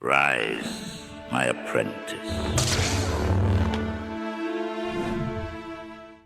Rise, my apprentice.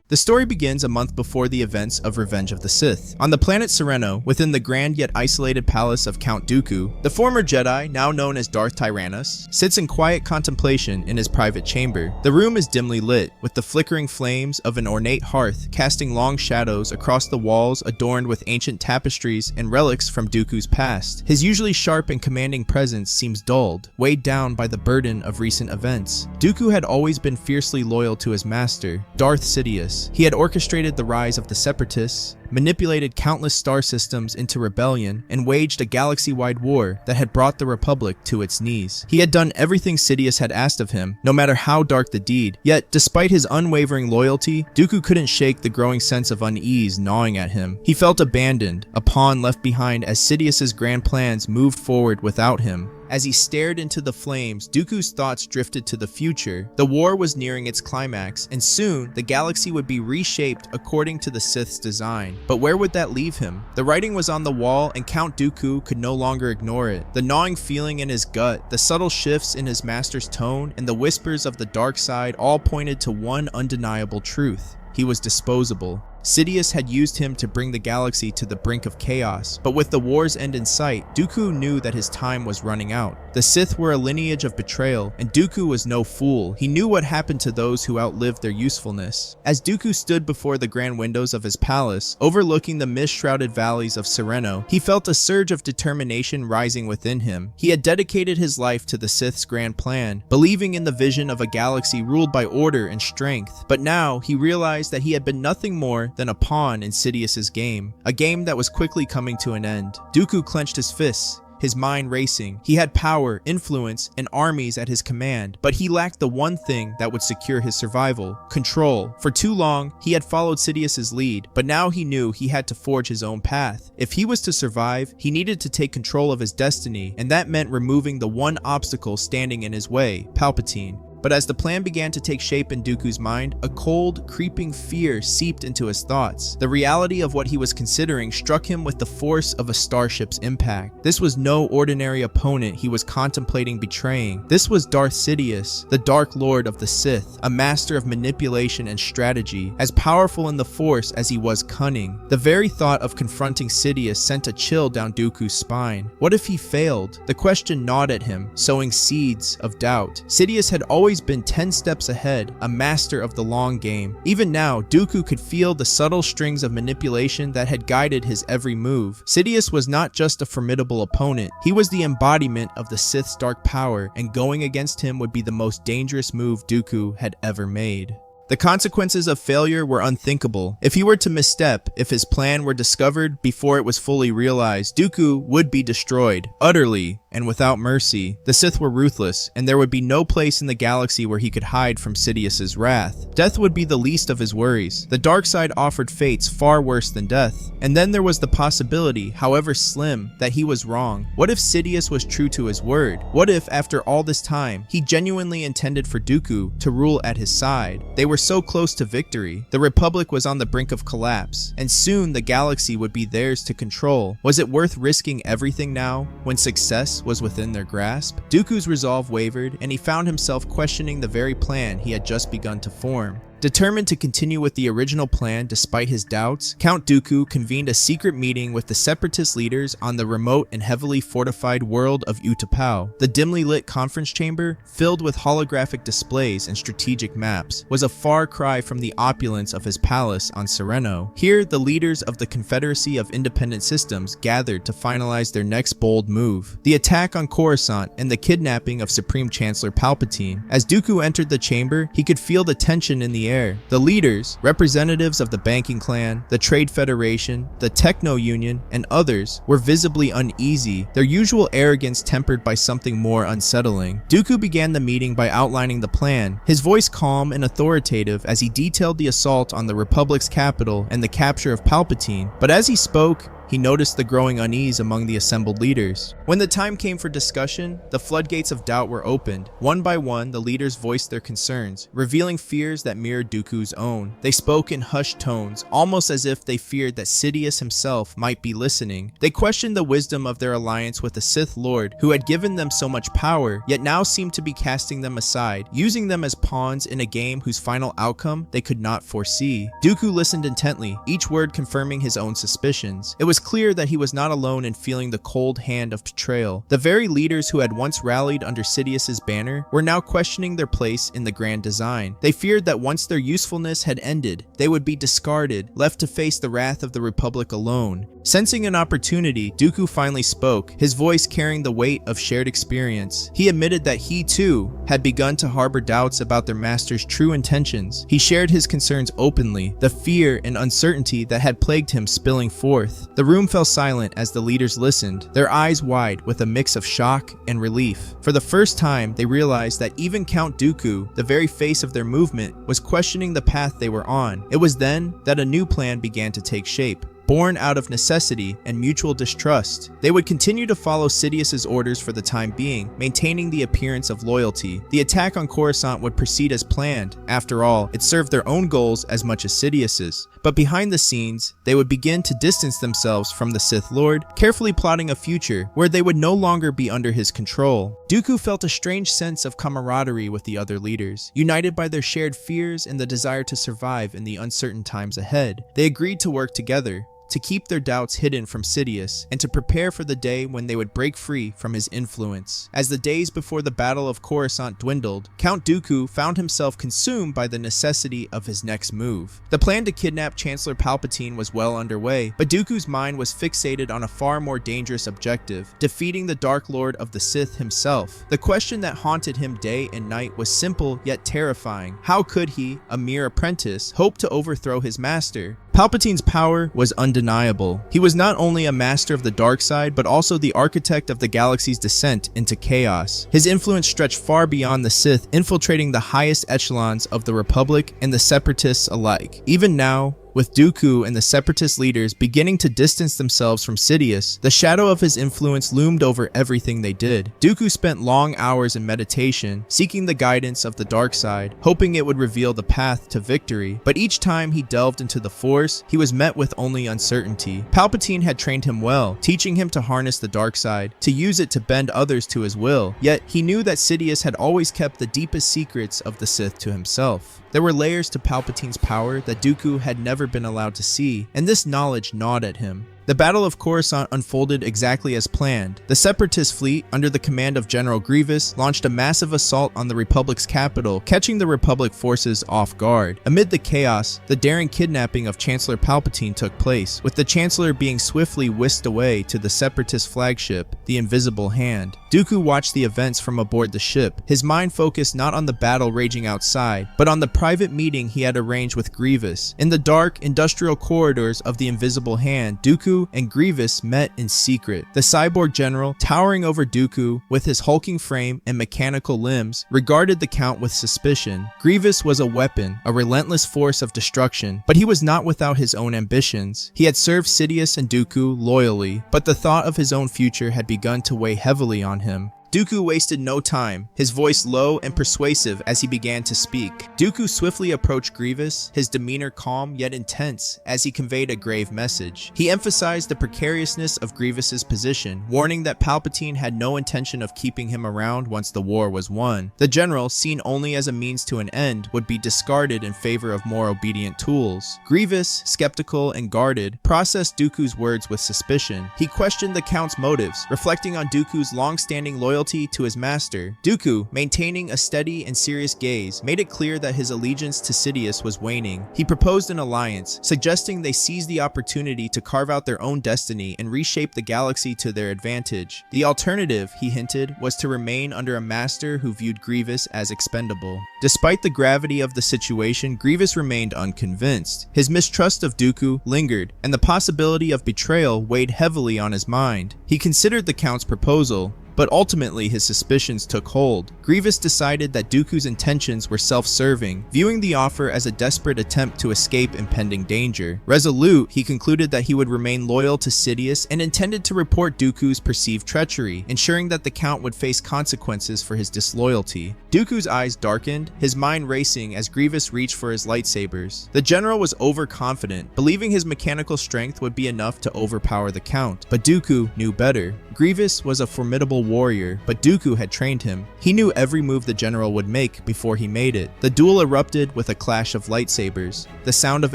The story begins a month before the events of Revenge of the Sith. On the planet Sereno, within the grand yet isolated palace of Count Dooku, the former Jedi, now known as Darth Tyrannus, sits in quiet contemplation in his private chamber. The room is dimly lit, with the flickering flames of an ornate hearth casting long shadows across the walls adorned with ancient tapestries and relics from Dooku's past. His usually sharp and commanding presence seems dulled, weighed down by the burden of recent events. Dooku had always been fiercely loyal to his master, Darth Sidious. He had orchestrated the rise of the Separatists, manipulated countless star systems into rebellion, and waged a galaxy-wide war that had brought the Republic to its knees. He had done everything Sidious had asked of him, no matter how dark the deed. Yet, despite his unwavering loyalty, Dooku couldn't shake the growing sense of unease gnawing at him. He felt abandoned, a pawn left behind as Sidious's grand plans moved forward without him. As he stared into the flames, Dooku's thoughts drifted to the future. The war was nearing its climax, and soon, the galaxy would be reshaped according to the Sith's design. But where would that leave him? The writing was on the wall, and Count Dooku could no longer ignore it. The gnawing feeling in his gut, the subtle shifts in his master's tone, and the whispers of the dark side all pointed to one undeniable truth. He was disposable. Sidious had used him to bring the galaxy to the brink of chaos, but with the war's end in sight, Dooku knew that his time was running out. The Sith were a lineage of betrayal, and Dooku was no fool. He knew what happened to those who outlived their usefulness. As Dooku stood before the grand windows of his palace, overlooking the mist-shrouded valleys of Sereno, he felt a surge of determination rising within him. He had dedicated his life to the Sith's grand plan, believing in the vision of a galaxy ruled by order and strength. But now, he realized that he had been nothing more than a pawn in Sidious's game, a game that was quickly coming to an end. Dooku clenched his fists, his mind racing. He had power, influence, and armies at his command, but he lacked the one thing that would secure his survival: control. For too long, he had followed Sidious's lead, but now he knew he had to forge his own path. If he was to survive, he needed to take control of his destiny, and that meant removing the one obstacle standing in his way: Palpatine. But as the plan began to take shape in Dooku's mind, a cold, creeping fear seeped into his thoughts. The reality of what he was considering struck him with the force of a starship's impact. This was no ordinary opponent he was contemplating betraying. This was Darth Sidious, the Dark Lord of the Sith, a master of manipulation and strategy, as powerful in the Force as he was cunning. The very thought of confronting Sidious sent a chill down Dooku's spine. What if he failed? The question gnawed at him, sowing seeds of doubt. Sidious had always been 10 steps ahead, a master of the long game. Even now, Dooku could feel the subtle strings of manipulation that had guided his every move. Sidious was not just a formidable opponent, he was the embodiment of the Sith's dark power, and going against him would be the most dangerous move Dooku had ever made. The consequences of failure were unthinkable. If he were to misstep, if his plan were discovered before it was fully realized, Dooku would be destroyed, utterly and without mercy. The Sith were ruthless, and there would be no place in the galaxy where he could hide from Sidious's wrath. Death would be the least of his worries. The dark side offered fates far worse than death. And then there was the possibility, however slim, that he was wrong. What if Sidious was true to his word? What if, after all this time, he genuinely intended for Dooku to rule at his side? They were so close to victory. The Republic was on the brink of collapse, and soon the galaxy would be theirs to control. Was it worth risking everything now, when success was within their grasp? Dooku's resolve wavered, and he found himself questioning the very plan he had just begun to form. Determined to continue with the original plan despite his doubts, Count Dooku convened a secret meeting with the Separatist leaders on the remote and heavily fortified world of Utapau. The dimly lit conference chamber, filled with holographic displays and strategic maps, was a far cry from the opulence of his palace on Sereno. Here, the leaders of the Confederacy of Independent Systems gathered to finalize their next bold move: the attack on Coruscant and the kidnapping of Supreme Chancellor Palpatine. As Dooku entered the chamber, he could feel the tension in the air. The leaders, representatives of the banking clan, the Trade Federation, the Techno Union, and others, were visibly uneasy, their usual arrogance tempered by something more unsettling. Dooku began the meeting by outlining the plan, his voice calm and authoritative as he detailed the assault on the Republic's capital and the capture of Palpatine. But as he spoke, he noticed the growing unease among the assembled leaders. When the time came for discussion, the floodgates of doubt were opened. One by one, the leaders voiced their concerns, revealing fears that mirrored Dooku's own. They spoke in hushed tones, almost as if they feared that Sidious himself might be listening. They questioned the wisdom of their alliance with the Sith Lord, who had given them so much power, yet now seemed to be casting them aside, using them as pawns in a game whose final outcome they could not foresee. Dooku listened intently, each word confirming his own suspicions. It was clear that he was not alone in feeling the cold hand of betrayal. The very leaders who had once rallied under Sidious's banner were now questioning their place in the grand design. They feared that once their usefulness had ended, they would be discarded, left to face the wrath of the Republic alone. Sensing an opportunity, Dooku finally spoke, his voice carrying the weight of shared experience. He admitted that he too had begun to harbor doubts about their master's true intentions. He shared his concerns openly, the fear and uncertainty that had plagued him spilling forth. The room fell silent as the leaders listened, their eyes wide with a mix of shock and relief. For the first time, they realized that even Count Dooku, the very face of their movement, was questioning the path they were on. It was then that a new plan began to take shape. Born out of necessity and mutual distrust, they would continue to follow Sidious's orders for the time being, maintaining the appearance of loyalty. The attack on Coruscant would proceed as planned. After all, it served their own goals as much as Sidious's. But behind the scenes, they would begin to distance themselves from the Sith Lord, carefully plotting a future where they would no longer be under his control. Dooku felt a strange sense of camaraderie with the other leaders, united by their shared fears and the desire to survive in the uncertain times ahead. They agreed to work together, to keep their doubts hidden from Sidious, and to prepare for the day when they would break free from his influence. As the days before the Battle of Coruscant dwindled, Count Dooku found himself consumed by the necessity of his next move. The plan to kidnap Chancellor Palpatine was well underway, but Dooku's mind was fixated on a far more dangerous objective, defeating the Dark Lord of the Sith himself. The question that haunted him day and night was simple yet terrifying. How could he, a mere apprentice, hope to overthrow his master? Palpatine's power was undeniable. He was not only a master of the dark side, but also the architect of the galaxy's descent into chaos. His influence stretched far beyond the Sith, infiltrating the highest echelons of the Republic and the Separatists alike. Even now, with Dooku and the Separatist leaders beginning to distance themselves from Sidious, the shadow of his influence loomed over everything they did. Dooku spent long hours in meditation, seeking the guidance of the dark side, hoping it would reveal the path to victory. But each time he delved into the Force, he was met with only uncertainty. Palpatine had trained him well, teaching him to harness the dark side, to use it to bend others to his will. Yet, he knew that Sidious had always kept the deepest secrets of the Sith to himself. There were layers to Palpatine's power that Dooku had never been allowed to see, and this knowledge gnawed at him. The Battle of Coruscant unfolded exactly as planned. The Separatist fleet, under the command of General Grievous, launched a massive assault on the Republic's capital, catching the Republic forces off guard. Amid the chaos, the daring kidnapping of Chancellor Palpatine took place, with the Chancellor being swiftly whisked away to the Separatist flagship, the Invisible Hand. Dooku watched the events from aboard the ship, his mind focused not on the battle raging outside, but on the private meeting he had arranged with Grievous. In the dark, industrial corridors of the Invisible Hand, Dooku and Grievous met in secret. The cyborg general, towering over Dooku with his hulking frame and mechanical limbs, regarded the Count with suspicion. Grievous was a weapon, a relentless force of destruction, but he was not without his own ambitions. He had served Sidious and Dooku loyally, but the thought of his own future had begun to weigh heavily on him. Dooku wasted no time, his voice low and persuasive as he began to speak. Dooku swiftly approached Grievous, his demeanor calm yet intense as he conveyed a grave message. He emphasized the precariousness of Grievous's position, warning that Palpatine had no intention of keeping him around once the war was won. The general, seen only as a means to an end, would be discarded in favor of more obedient tools. Grievous, skeptical and guarded, processed Dooku's words with suspicion. He questioned the Count's motives, reflecting on Dooku's long-standing loyalty to his master. Dooku, maintaining a steady and serious gaze, made it clear that his allegiance to Sidious was waning. He proposed an alliance, suggesting they seize the opportunity to carve out their own destiny and reshape the galaxy to their advantage. The alternative, he hinted, was to remain under a master who viewed Grievous as expendable. Despite the gravity of the situation, Grievous remained unconvinced. His mistrust of Dooku lingered, and the possibility of betrayal weighed heavily on his mind. He considered the Count's proposal, but ultimately his suspicions took hold. Grievous decided that Dooku's intentions were self-serving, viewing the offer as a desperate attempt to escape impending danger. Resolute, he concluded that he would remain loyal to Sidious and intended to report Dooku's perceived treachery, ensuring that the Count would face consequences for his disloyalty. Dooku's eyes darkened, his mind racing as Grievous reached for his lightsabers. The general was overconfident, believing his mechanical strength would be enough to overpower the Count, but Dooku knew better. Grievous was a formidable warrior, but Dooku had trained him. He knew every move the general would make before he made it. The duel erupted with a clash of lightsabers, the sound of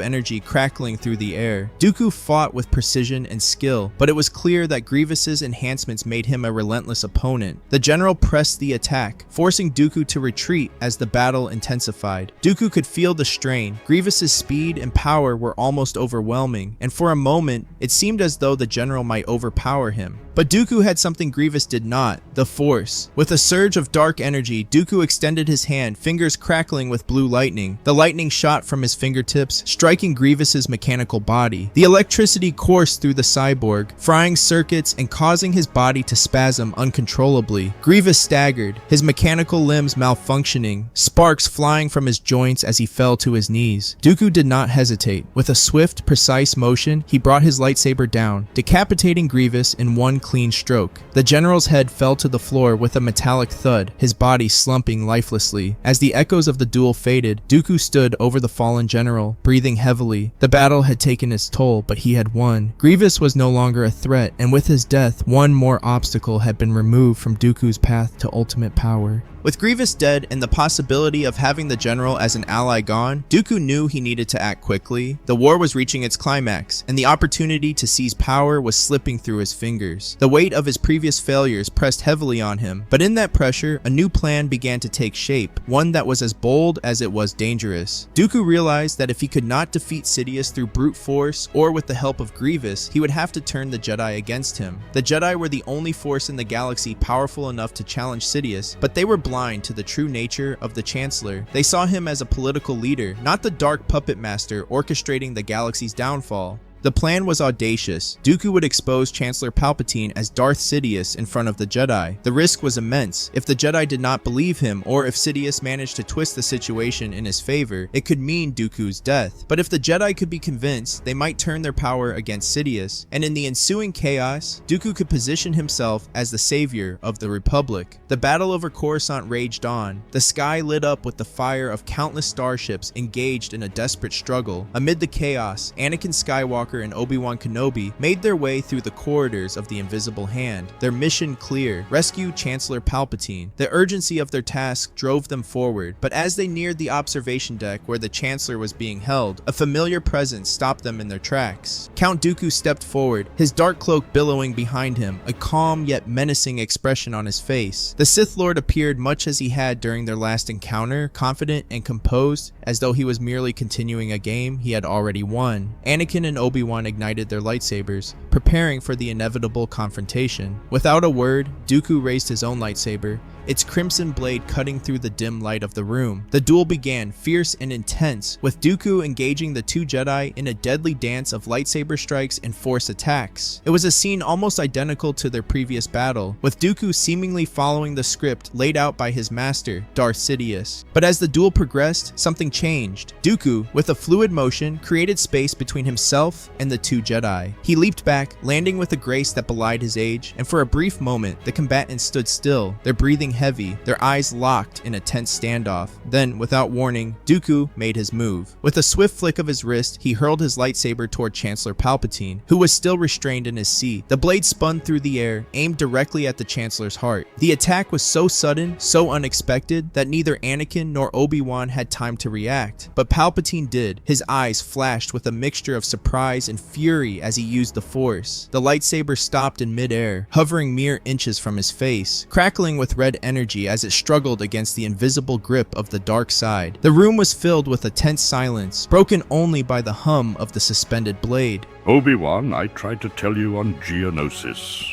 energy crackling through the air. Dooku fought with precision and skill, but it was clear that Grievous's enhancements made him a relentless opponent. The general pressed the attack, forcing Dooku to retreat as the battle intensified. Dooku could feel the strain. Grievous's speed and power were almost overwhelming, and for a moment, it seemed as though the general might overpower him. But Dooku had something Grievous did not, the Force. With a surge of dark energy, Dooku extended his hand, fingers crackling with blue lightning. The lightning shot from his fingertips, striking Grievous's mechanical body. The electricity coursed through the cyborg, frying circuits and causing his body to spasm uncontrollably. Grievous staggered, his mechanical limbs malfunctioning, sparks flying from his joints as he fell to his knees. Dooku did not hesitate. With a swift, precise motion, he brought his lightsaber down, decapitating Grievous in one clean stroke. The general's head fell to the floor with a metallic thud, his body slumping lifelessly. As the echoes of the duel faded, Dooku stood over the fallen general, breathing heavily. The battle had taken its toll, but he had won. Grievous was no longer a threat, and with his death, one more obstacle had been removed from Dooku's path to ultimate power. With Grievous dead and the possibility of having the general as an ally gone, Dooku knew he needed to act quickly. The war was reaching its climax, and the opportunity to seize power was slipping through his fingers. The weight of his previous failures pressed heavily on him, but in that pressure, a new plan began to take shape, one that was as bold as it was dangerous. Dooku realized that if he could not defeat Sidious through brute force or with the help of Grievous, he would have to turn the Jedi against him. The Jedi were the only force in the galaxy powerful enough to challenge Sidious, but they were blind to the true nature of the Chancellor. They saw him as a political leader, not the dark puppet master orchestrating the galaxy's downfall. The plan was audacious. Dooku would expose Chancellor Palpatine as Darth Sidious in front of the Jedi. The risk was immense. If the Jedi did not believe him, or if Sidious managed to twist the situation in his favor, it could mean Dooku's death. But if the Jedi could be convinced, they might turn their power against Sidious, and in the ensuing chaos, Dooku could position himself as the savior of the Republic. The battle over Coruscant raged on. The sky lit up with the fire of countless starships engaged in a desperate struggle. Amid the chaos, Anakin Skywalker and Obi-Wan Kenobi made their way through the corridors of the Invisible Hand, their mission clear: rescue Chancellor Palpatine. The urgency of their task drove them forward, but as they neared the observation deck where the Chancellor was being held, a familiar presence stopped them in their tracks. Count Dooku stepped forward, his dark cloak billowing behind him, a calm yet menacing expression on his face. The Sith Lord appeared much as he had during their last encounter, confident and composed, as though he was merely continuing a game he had already won. Anakin and Obi-Wan ignited their lightsabers, preparing for the inevitable confrontation. Without a word, Dooku raised his own lightsaber, its crimson blade cutting through the dim light of the room. The duel began, fierce and intense, with Dooku engaging the two Jedi in a deadly dance of lightsaber strikes and force attacks. It was a scene almost identical to their previous battle, with Dooku seemingly following the script laid out by his master, Darth Sidious. But as the duel progressed, something changed. Dooku, with a fluid motion, created space between himself and the two Jedi. He leaped back, landing with a grace that belied his age, and for a brief moment, the combatants stood still, their breathing heavy, their eyes locked in a tense standoff. Then, without warning, Dooku made his move. With a swift flick of his wrist, he hurled his lightsaber toward Chancellor Palpatine, who was still restrained in his seat. The blade spun through the air, aimed directly at the Chancellor's heart. The attack was so sudden, so unexpected, that neither Anakin nor Obi-Wan had time to react. But Palpatine did. His eyes flashed with a mixture of surprise and fury as he used the Force. The lightsaber stopped in midair, hovering mere inches from his face, crackling with red energy as it struggled against the invisible grip of the dark side. The room was filled with a tense silence, broken only by the hum of the suspended blade. Obi-Wan, I tried to tell you on Geonosis.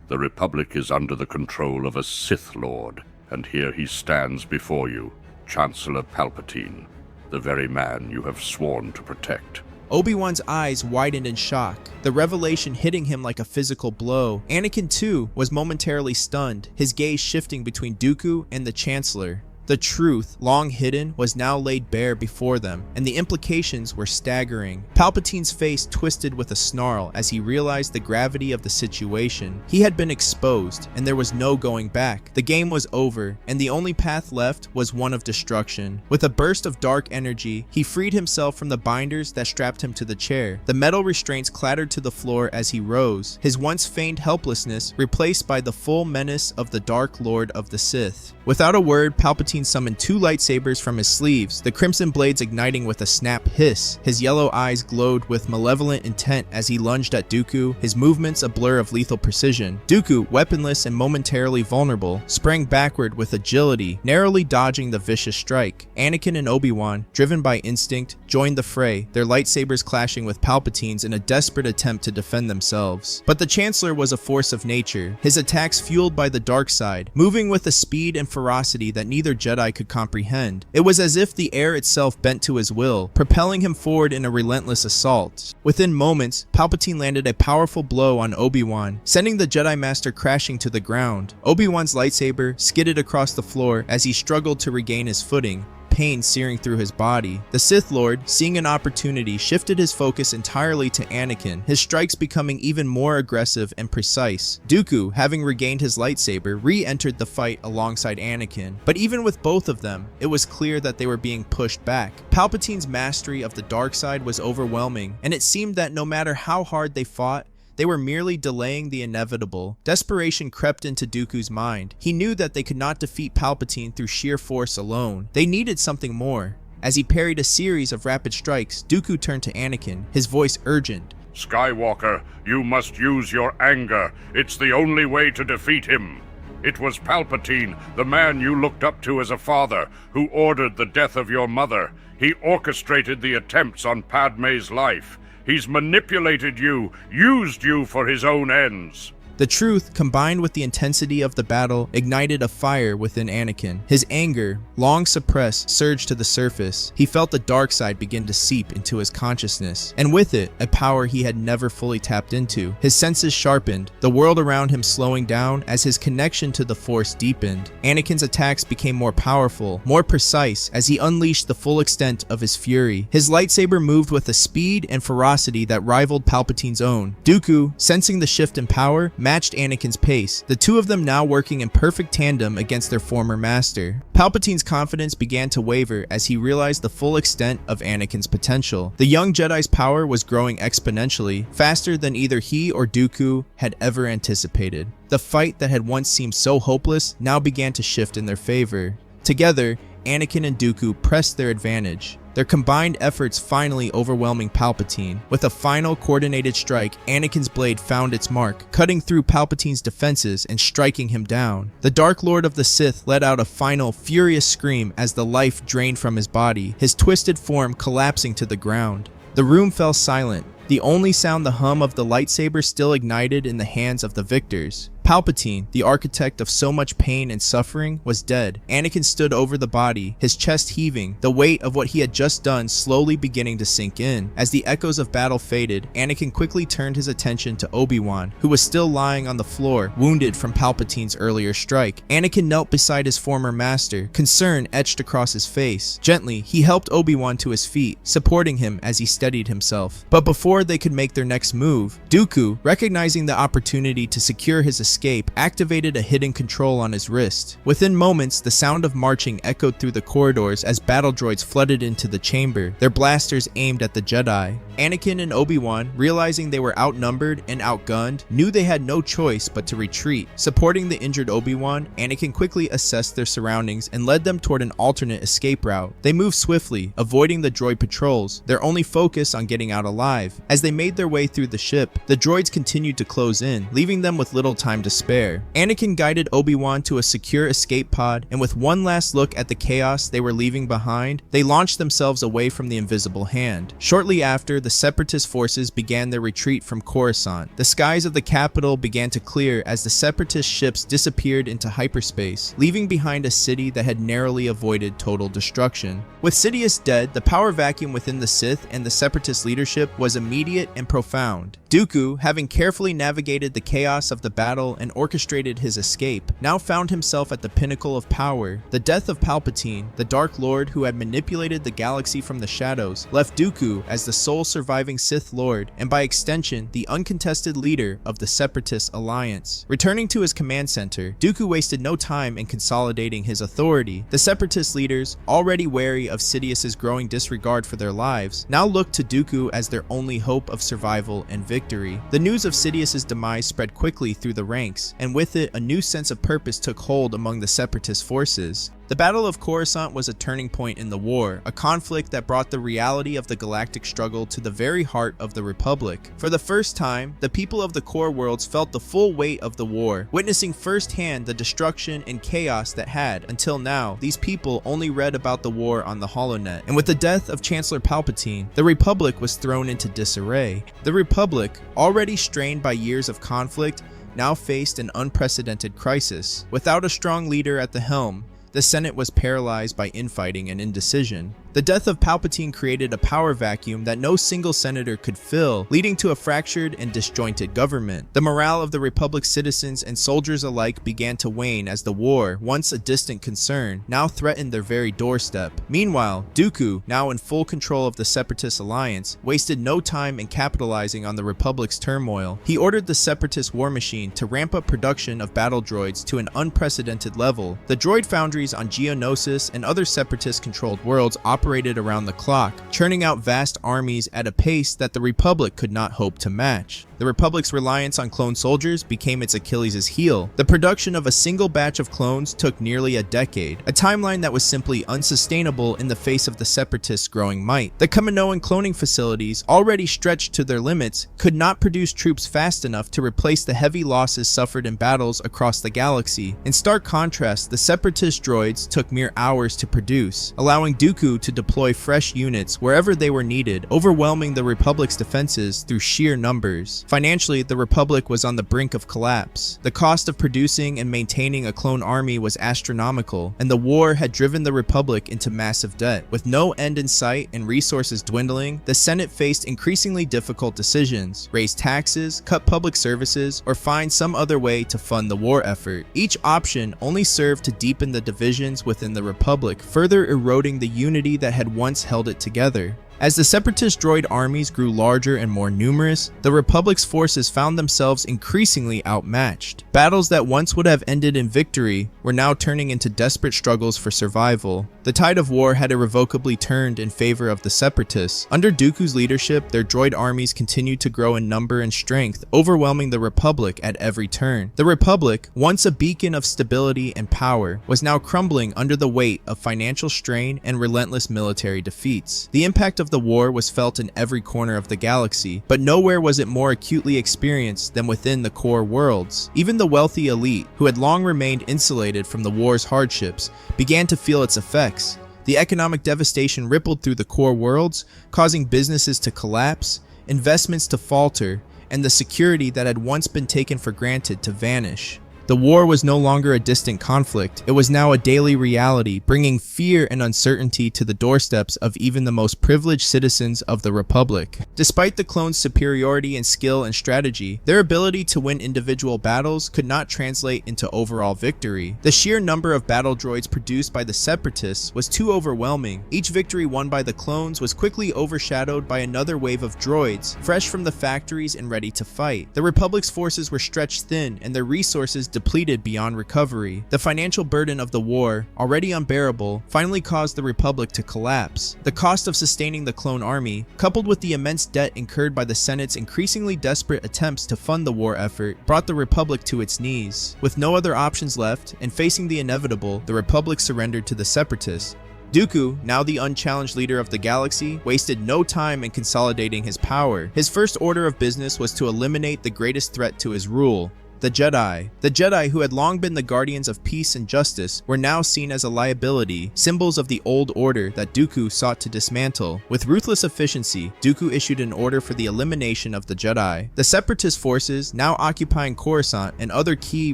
The Republic is under the control of a Sith Lord, and here he stands before you, Chancellor Palpatine, the very man you have sworn to protect. Obi-Wan's eyes widened in shock, the revelation hitting him like a physical blow. Anakin too was momentarily stunned, his gaze shifting between Dooku and the Chancellor. The truth, long hidden, was now laid bare before them, and the implications were staggering. Palpatine's face twisted with a snarl as he realized the gravity of the situation. He had been exposed, and there was no going back. The game was over, and the only path left was one of destruction. With a burst of dark energy, he freed himself from the binders that strapped him to the chair. The metal restraints clattered to the floor as he rose, his once feigned helplessness replaced by the full menace of the Dark Lord of the Sith. Without a word, Palpatine summoned 2 lightsabers from his sleeves, the crimson blades igniting with a snap hiss. His yellow eyes glowed with malevolent intent as he lunged at Dooku, his movements a blur of lethal precision. Dooku, weaponless and momentarily vulnerable, sprang backward with agility, narrowly dodging the vicious strike. Anakin and Obi-Wan, driven by instinct, joined the fray, their lightsabers clashing with Palpatine's in a desperate attempt to defend themselves. But the Chancellor was a force of nature, his attacks fueled by the dark side, moving with a speed and ferocity that neither Jedi could comprehend. It was as if the air itself bent to his will, propelling him forward in a relentless assault. Within moments, Palpatine landed a powerful blow on Obi-Wan, sending the Jedi Master crashing to the ground. Obi-Wan's lightsaber skidded across the floor as he struggled to regain his footing, pain searing through his body. The Sith Lord, seeing an opportunity, shifted his focus entirely to Anakin, his strikes becoming even more aggressive and precise. Dooku, having regained his lightsaber, re-entered the fight alongside Anakin. But even with both of them, it was clear that they were being pushed back. Palpatine's mastery of the dark side was overwhelming, and it seemed that no matter how hard they fought, they were merely delaying the inevitable. Desperation crept into Dooku's mind. He knew that they could not defeat Palpatine through sheer force alone. They needed something more. As he parried a series of rapid strikes, Dooku turned to Anakin, his voice urgent. Skywalker, you must use your anger. It's the only way to defeat him. It was Palpatine, the man you looked up to as a father, who ordered the death of your mother. He orchestrated the attempts on Padme's life. He's manipulated you, used you for his own ends. The truth, combined with the intensity of the battle, ignited a fire within Anakin. His anger, long suppressed, surged to the surface. He felt the dark side begin to seep into his consciousness, and with it, a power he had never fully tapped into. His senses sharpened, the world around him slowing down as his connection to the Force deepened. Anakin's attacks became more powerful, more precise, as he unleashed the full extent of his fury. His lightsaber moved with a speed and ferocity that rivaled Palpatine's own. Dooku, sensing the shift in power, matched Anakin's pace, the two of them now working in perfect tandem against their former master. Palpatine's confidence began to waver as he realized the full extent of Anakin's potential. The young Jedi's power was growing exponentially, faster than either he or Dooku had ever anticipated. The fight that had once seemed so hopeless now began to shift in their favor. Together, Anakin and Dooku pressed their advantage, their combined efforts finally overwhelming Palpatine. With a final coordinated strike, Anakin's blade found its mark, cutting through Palpatine's defenses and striking him down. The Dark Lord of the Sith let out a final, furious scream as the life drained from his body, his twisted form collapsing to the ground. The room fell silent, the only sound the hum of the lightsaber still ignited in the hands of the victors. Palpatine, the architect of so much pain and suffering, was dead. Anakin stood over the body, his chest heaving, the weight of what he had just done slowly beginning to sink in. As the echoes of battle faded, Anakin quickly turned his attention to Obi-Wan, who was still lying on the floor, wounded from Palpatine's earlier strike. Anakin knelt beside his former master, concern etched across his face. Gently, he helped Obi-Wan to his feet, supporting him as he steadied himself. But before they could make their next move, Dooku, recognizing the opportunity to secure his escape, activated a hidden control on his wrist. Within moments, the sound of marching echoed through the corridors as battle droids flooded into the chamber, their blasters aimed at the Jedi. Anakin and Obi-Wan, realizing they were outnumbered and outgunned, knew they had no choice but to retreat. Supporting the injured Obi-Wan, Anakin quickly assessed their surroundings and led them toward an alternate escape route. They moved swiftly, avoiding the droid patrols, their only focus on getting out alive. As they made their way through the ship, the droids continued to close in, leaving them with little time to spare. Anakin guided Obi-Wan to a secure escape pod, and with one last look at the chaos they were leaving behind, they launched themselves away from the invisible hand. Shortly after, the Separatist forces began their retreat from Coruscant. The skies of the capital began to clear as the Separatist ships disappeared into hyperspace, leaving behind a city that had narrowly avoided total destruction. With Sidious dead, the power vacuum within the Sith and the Separatist leadership was immediate and profound. Dooku, having carefully navigated the chaos of the battle and orchestrated his escape, now found himself at the pinnacle of power. The death of Palpatine, the Dark Lord who had manipulated the galaxy from the shadows, left Dooku as the sole surviving Sith Lord, and by extension, the uncontested leader of the Separatist alliance. Returning to his command center, Dooku wasted no time in consolidating his authority. The Separatist leaders, already wary of Sidious's growing disregard for their lives, now looked to Dooku as their only hope of survival and victory. The news of Sidious's demise spread quickly through the ranks, and with it, a new sense of purpose took hold among the Separatist forces. The Battle of Coruscant was a turning point in the war, a conflict that brought the reality of the galactic struggle to the very heart of the Republic. For the first time, the people of the core worlds felt the full weight of the war, witnessing firsthand the destruction and chaos that had, until now, these people only read about the war on the HoloNet. And with the death of Chancellor Palpatine, the Republic was thrown into disarray. The Republic, already strained by years of conflict, now faced an unprecedented crisis. Without a strong leader at the helm, the Senate was paralyzed by infighting and indecision. The death of Palpatine created a power vacuum that no single senator could fill, leading to a fractured and disjointed government. The morale of the Republic's citizens and soldiers alike began to wane as the war, once a distant concern, now threatened their very doorstep. Meanwhile, Dooku, now in full control of the Separatist alliance, wasted no time in capitalizing on the Republic's turmoil. He ordered the Separatist war machine to ramp up production of battle droids to an unprecedented level. The droid foundries on Geonosis and other Separatist-controlled worlds operated around the clock, churning out vast armies at a pace that the Republic could not hope to match. The Republic's reliance on clone soldiers became its Achilles' heel. The production of a single batch of clones took nearly a decade, a timeline that was simply unsustainable in the face of the Separatists' growing might. The Kaminoan cloning facilities, already stretched to their limits, could not produce troops fast enough to replace the heavy losses suffered in battles across the galaxy. In stark contrast, the Separatist droids took mere hours to produce, allowing Dooku to deploy fresh units wherever they were needed, overwhelming the Republic's defenses through sheer numbers. Financially, the Republic was on the brink of collapse. The cost of producing and maintaining a clone army was astronomical, and the war had driven the Republic into massive debt. With no end in sight and resources dwindling, the Senate faced increasingly difficult decisions: raise taxes, cut public services, or find some other way to fund the war effort. Each option only served to deepen the divisions within the Republic, further eroding the unity that had once held it together. As the Separatist droid armies grew larger and more numerous, the Republic's forces found themselves increasingly outmatched. Battles that once would have ended in victory were now turning into desperate struggles for survival. The tide of war had irrevocably turned in favor of the Separatists. Under Dooku's leadership, their droid armies continued to grow in number and strength, overwhelming the Republic at every turn. The Republic, once a beacon of stability and power, was now crumbling under the weight of financial strain and relentless military defeats. The impact of the war was felt in every corner of the galaxy, but nowhere was it more acutely experienced than within the core worlds. Even the wealthy elite, who had long remained insulated from the war's hardships, began to feel its effects. The economic devastation rippled through the core worlds, causing businesses to collapse, investments to falter, and the security that had once been taken for granted to vanish. The war was no longer a distant conflict. It was now a daily reality, bringing fear and uncertainty to the doorsteps of even the most privileged citizens of the Republic. Despite the clones' superiority in skill and strategy, their ability to win individual battles could not translate into overall victory. The sheer number of battle droids produced by the Separatists was too overwhelming. Each victory won by the clones was quickly overshadowed by another wave of droids, fresh from the factories and ready to fight. The Republic's forces were stretched thin, and their resources depleted beyond recovery. The financial burden of the war, already unbearable, finally caused the Republic to collapse. The cost of sustaining the clone army, coupled with the immense debt incurred by the Senate's increasingly desperate attempts to fund the war effort, brought the Republic to its knees. With no other options left, and facing the inevitable, the Republic surrendered to the Separatists. Dooku, now the unchallenged leader of the galaxy, wasted no time in consolidating his power. His first order of business was to eliminate the greatest threat to his rule: the Jedi. The Jedi, who had long been the guardians of peace and justice, were now seen as a liability, symbols of the old order that Dooku sought to dismantle. With ruthless efficiency, Dooku issued an order for the elimination of the Jedi. The Separatist forces, now occupying Coruscant and other key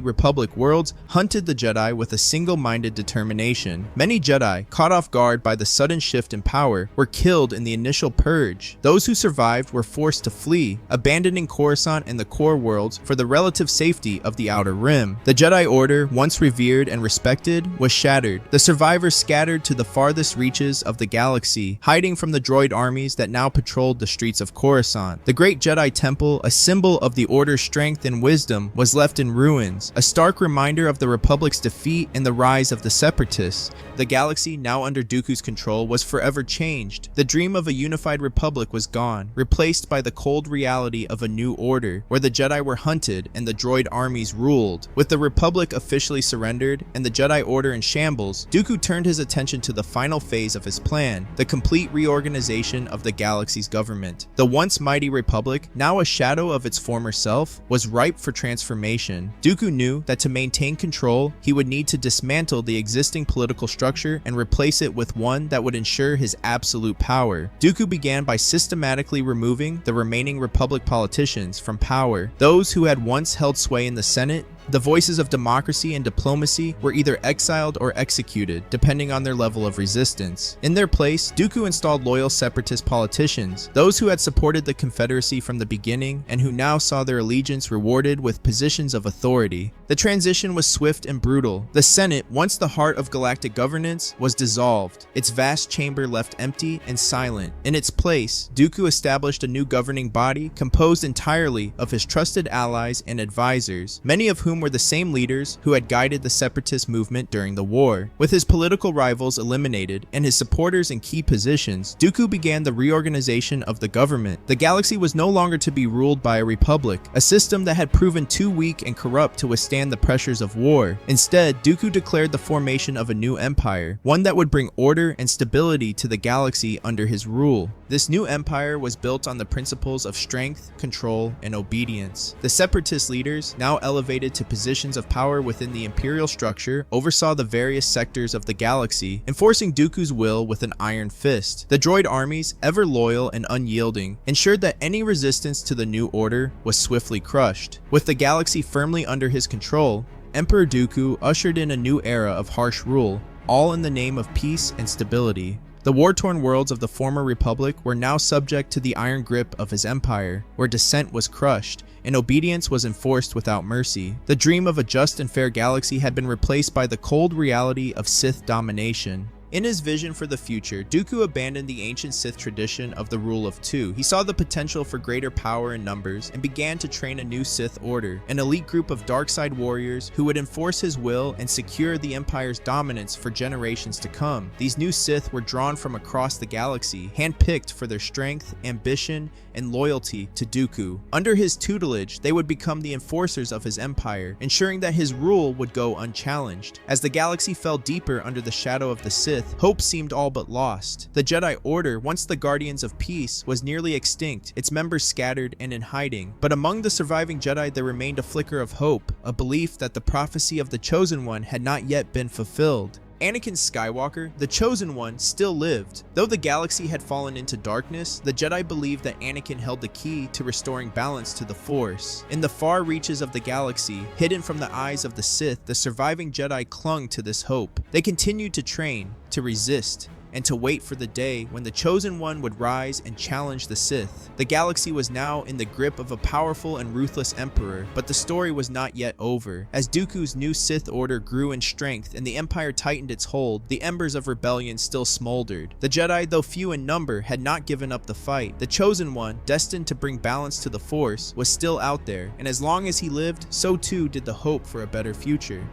Republic worlds, hunted the Jedi with a single-minded determination. Many Jedi, caught off guard by the sudden shift in power, were killed in the initial purge. Those who survived were forced to flee, abandoning Coruscant and the core worlds for the relative safety of the Outer Rim. The Jedi Order, once revered and respected, was shattered. The survivors scattered to the farthest reaches of the galaxy, hiding from the droid armies that now patrolled the streets of Coruscant. The Great Jedi Temple, a symbol of the Order's strength and wisdom, was left in ruins, a stark reminder of the Republic's defeat and the rise of the Separatists. The galaxy, now under Dooku's control, was forever changed. The dream of a unified Republic was gone, replaced by the cold reality of a new order, where the Jedi were hunted and the droid armies ruled. With the Republic officially surrendered and the Jedi Order in shambles, Dooku turned his attention to the final phase of his plan, the complete reorganization of the galaxy's government. The once mighty Republic, now a shadow of its former self, was ripe for transformation. Dooku knew that to maintain control, he would need to dismantle the existing political structure and replace it with one that would ensure his absolute power. Dooku began by systematically removing the remaining Republic politicians from power. Those who had once held sway in the Senate, the voices of democracy and diplomacy, were either exiled or executed, depending on their level of resistance. In their place, Dooku installed loyal Separatist politicians, those who had supported the Confederacy from the beginning and who now saw their allegiance rewarded with positions of authority. The transition was swift and brutal. The Senate, once the heart of galactic governance, was dissolved, its vast chamber left empty and silent. In its place, Dooku established a new governing body composed entirely of his trusted allies and advisors, many of whom were the same leaders who had guided the separatist movement during the war. With his political rivals eliminated and his supporters in key positions, Dooku began the reorganization of the government. The galaxy was no longer to be ruled by a republic, a system that had proven too weak and corrupt to withstand the pressures of war. Instead, Dooku declared the formation of a new empire, one that would bring order and stability to the galaxy under his rule. This new empire was built on the principles of strength, control, and obedience. The separatist leaders, now elevated to positions of power within the imperial structure, oversaw the various sectors of the galaxy, enforcing Dooku's will with an iron fist. The droid armies, ever loyal and unyielding, ensured that any resistance to the new order was swiftly crushed. With the galaxy firmly under his control, Emperor Dooku ushered in a new era of harsh rule, all in the name of peace and stability. The war-torn worlds of the former Republic were now subject to the iron grip of his empire, where dissent was crushed and obedience was enforced without mercy. The dream of a just and fair galaxy had been replaced by the cold reality of Sith domination. In his vision for the future, Dooku abandoned the ancient Sith tradition of the rule of two. He saw the potential for greater power in numbers and began to train a new Sith order, an elite group of dark side warriors who would enforce his will and secure the Empire's dominance for generations to come. These new Sith were drawn from across the galaxy, handpicked for their strength, ambition, and loyalty to Dooku. Under his tutelage, they would become the enforcers of his empire, ensuring that his rule would go unchallenged. As the galaxy fell deeper under the shadow of the Sith, hope seemed all but lost. The Jedi Order, once the guardians of peace, was nearly extinct, its members scattered and in hiding. But among the surviving Jedi there remained a flicker of hope, a belief that the prophecy of the Chosen One had not yet been fulfilled. Anakin Skywalker, the Chosen One, still lived. Though the galaxy had fallen into darkness, the Jedi believed that Anakin held the key to restoring balance to the Force. In the far reaches of the galaxy, hidden from the eyes of the Sith, the surviving Jedi clung to this hope. They continued to train, to resist, and to wait for the day when the Chosen One would rise and challenge the Sith. The galaxy was now in the grip of a powerful and ruthless emperor, but the story was not yet over. As Dooku's new Sith Order grew in strength and the Empire tightened its hold, the embers of rebellion still smoldered. The Jedi, though few in number, had not given up the fight. The Chosen One, destined to bring balance to the Force, was still out there, and as long as he lived, so too did the hope for a better future.